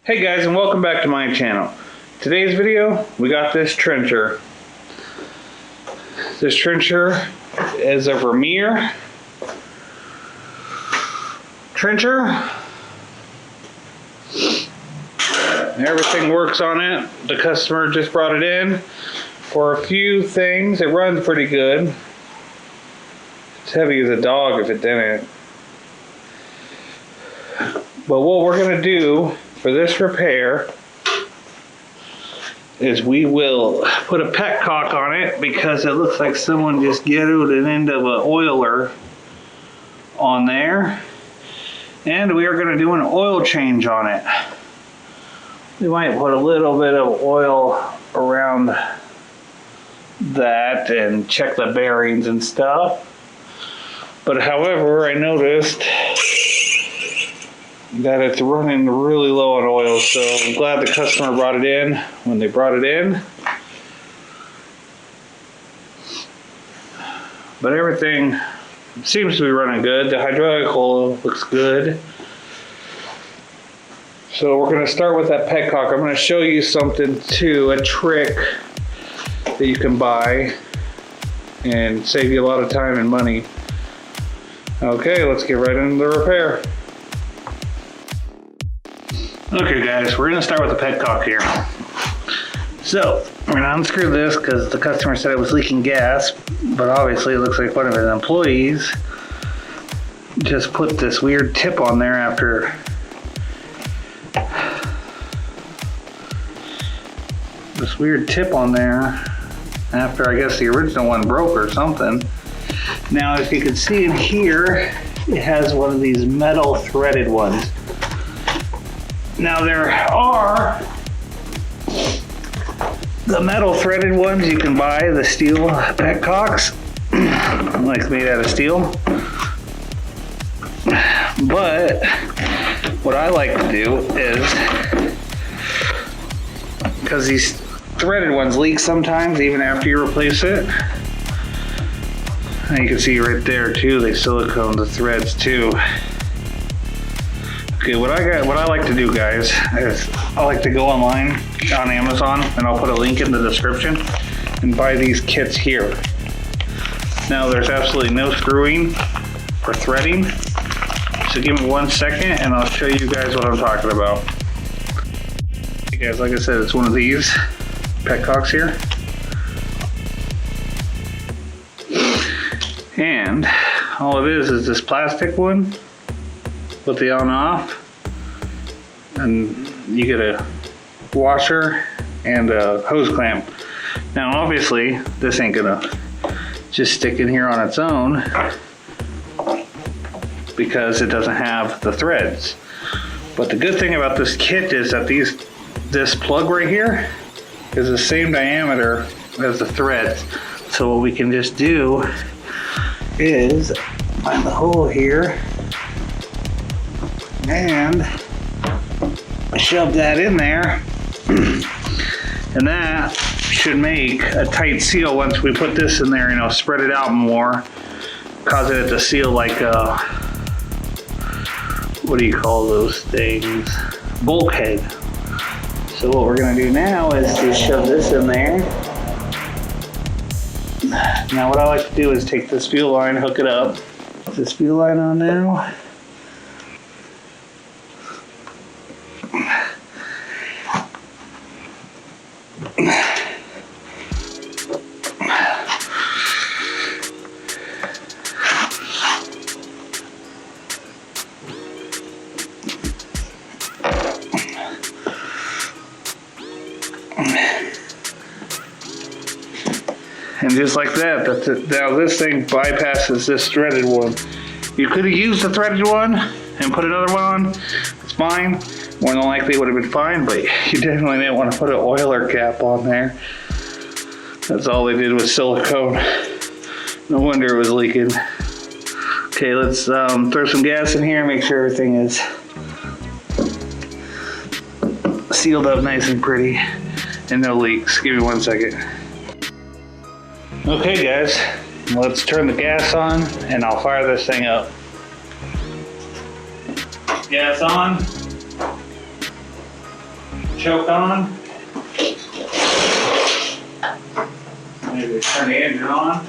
Hey guys, and welcome back to my channel. Today's video, we got this trencher. This trencher is a Vermeer trencher. Everything works on it. The customer just brought it in for a few things. It runs pretty good. It's heavy as a dog if it didn't. But what we're going to do for this repair is we will put a Petcock on it because it looks like someone just ghettoed an end of an oiler on there. And we are going to do an oil change on it. We might put a little bit of oil around that and check the bearings and stuff. But however, I noticed that it's running really low on oil, so I'm glad the customer brought it in when they brought it in. But everything seems to be running good. The hydraulic oil looks good. So we're going to start with that Petcock. I'm going to show you something too, a trick that you can buy and save you a lot of time and money. Okay, let's get right into the repair. Okay guys, we're going to start with the Petcock here. So, we're going to unscrew this because the customer said it was leaking gas, but obviously it looks like one of his employees just put this weird tip on there after I guess the original one broke or something. Now if you can see in here, it has one of these metal threaded ones. Now there are the metal threaded ones you can buy, the steel Petcocks, like made out of steel. But what I like to do is, because these threaded ones leak sometimes even after you replace it. And you can see right there too, they silicone the threads too. Okay, what I like to do, guys, is I like to go online on Amazon, and I'll put a link in the description, and buy these kits here. Now there's absolutely no screwing or threading, so give me 1 second and I'll show you guys what I'm talking about. Okay guys, like I said, it's one of these Petcocks here. And all it is this plastic one with the on off, and you get a washer and a hose clamp. Now obviously this ain't gonna just stick in here on its own because it doesn't have the threads. But the good thing about this kit is that this plug right here is the same diameter as the threads. So what we can just do is find the hole here and shove that in there, and that should make a tight seal once we put this in there, you know, spread it out more, causing it to seal like a, what do you call those things? Bulkhead. So what we're gonna do now is just shove this in there. Now what I like to do is take this fuel line, hook it up. Put this fuel line on now. And just like that, that's it. Now this thing bypasses this threaded one. You could have used the threaded one and put another one on. It's fine. More than likely it would have been fine, but you definitely didn't want to put an oiler cap on there. That's all they did was silicone. No wonder it was leaking. Okay, let's throw some gas in here, make sure everything is sealed up nice and pretty and no leaks. Give me 1 second. Okay guys, let's turn the gas on and I'll fire this thing up. Gas on. choke on. Maybe turn the engine on.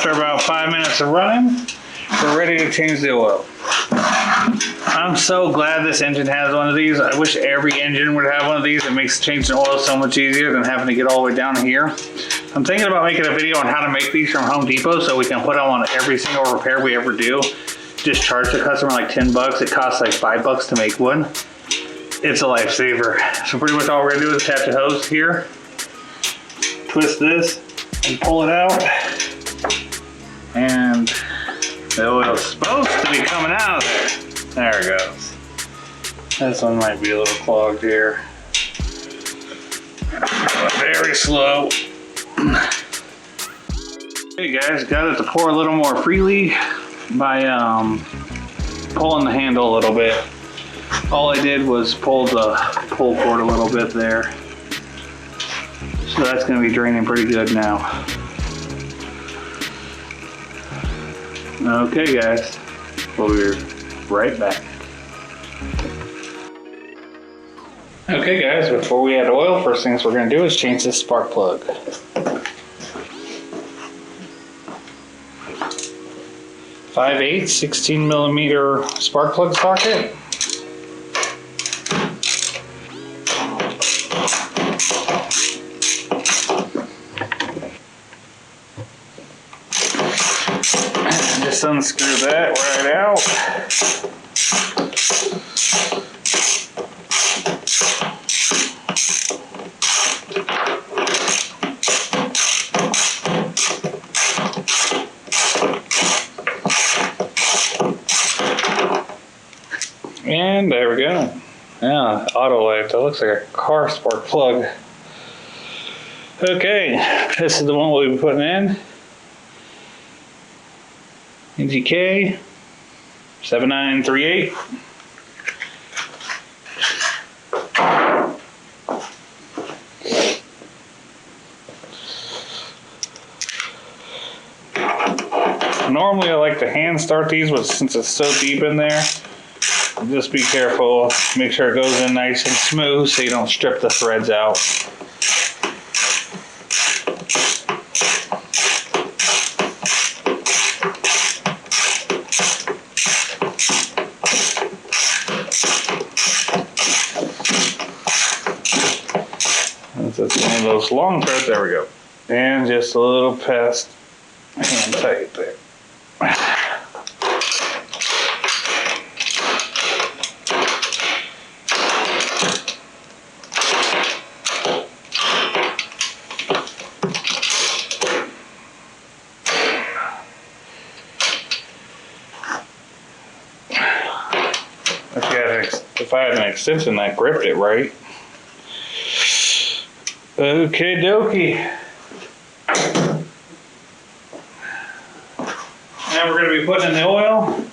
About 5 minutes of running, we're ready to change the oil. I'm so glad this engine has one of these. I wish every engine would have one of these. It makes changing oil so much easier than having to get all the way down here. I'm thinking about making a video on how to make these from Home Depot so we can put them on every single repair we ever do. Just charge the customer like 10 bucks. It costs like 5 bucks to make one. It's a lifesaver. So pretty much all we're gonna do is attach a hose here, twist this, and pull it out. And the oil's supposed to be coming out of there. There it goes. This one might be a little clogged here. Very slow. Hey guys, got it to pour a little more freely by pulling the handle a little bit. All I did was pull the pull cord a little bit there. So that's going to be draining pretty good now. Okay guys, we'll be right back. Okay guys, before we add oil, first things we're going to do is change this spark plug. 5/8 16 millimeter spark plug socket. Just unscrew that right out. And there we go. Yeah, auto light. That looks like a car spark plug. Okay, this is the one we'll be putting in. NGK 7938. Normally I like to hand start these, but since it's so deep in there, just be careful. Make sure it goes in nice and smooth so you don't strip the threads out. That's one of those long threads. There we go. And just a little past hand tight there. If I had an extension that gripped it right. Okay dokie. Now we're going to be putting in the oil.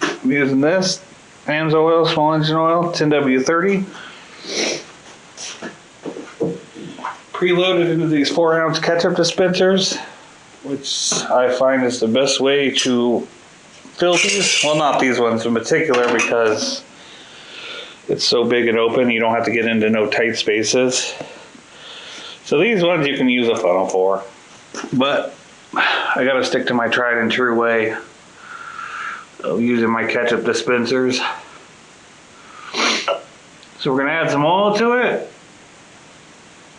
I'm using this AMS oil, small engine oil, 10W30. Preloaded into these 4-ounce ketchup dispensers, which I find is the best way to fill these. Well, not these ones in particular because it's so big and open, you don't have to get into no tight spaces. So these ones you can use a funnel for, but I gotta stick to my tried and true way So using my ketchup dispensers. So we're gonna add some oil to it.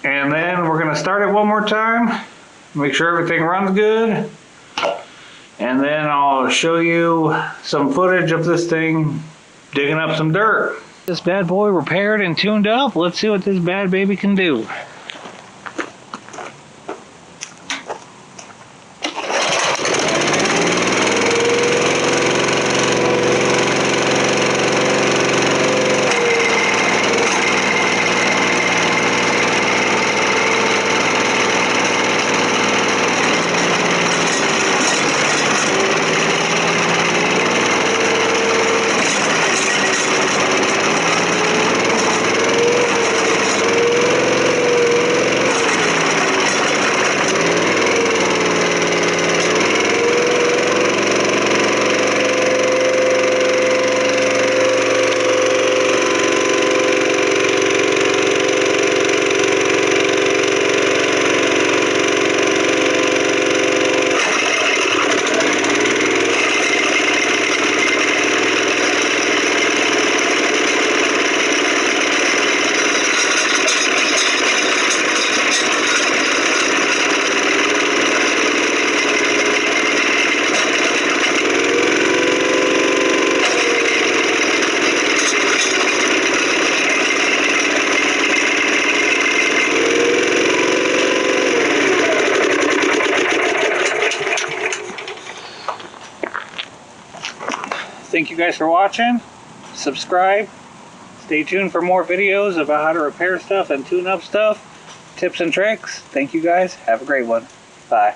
And then we're gonna start it one more time. Make sure everything runs good. And then I'll show you some footage of this thing digging up some dirt. This bad boy repaired and tuned up. Let's see what this bad baby can do. Thank you guys for watching. Subscribe. Stay tuned for more videos about how to repair stuff and tune up stuff. Tips and tricks. Thank you guys. Have a great one. Bye.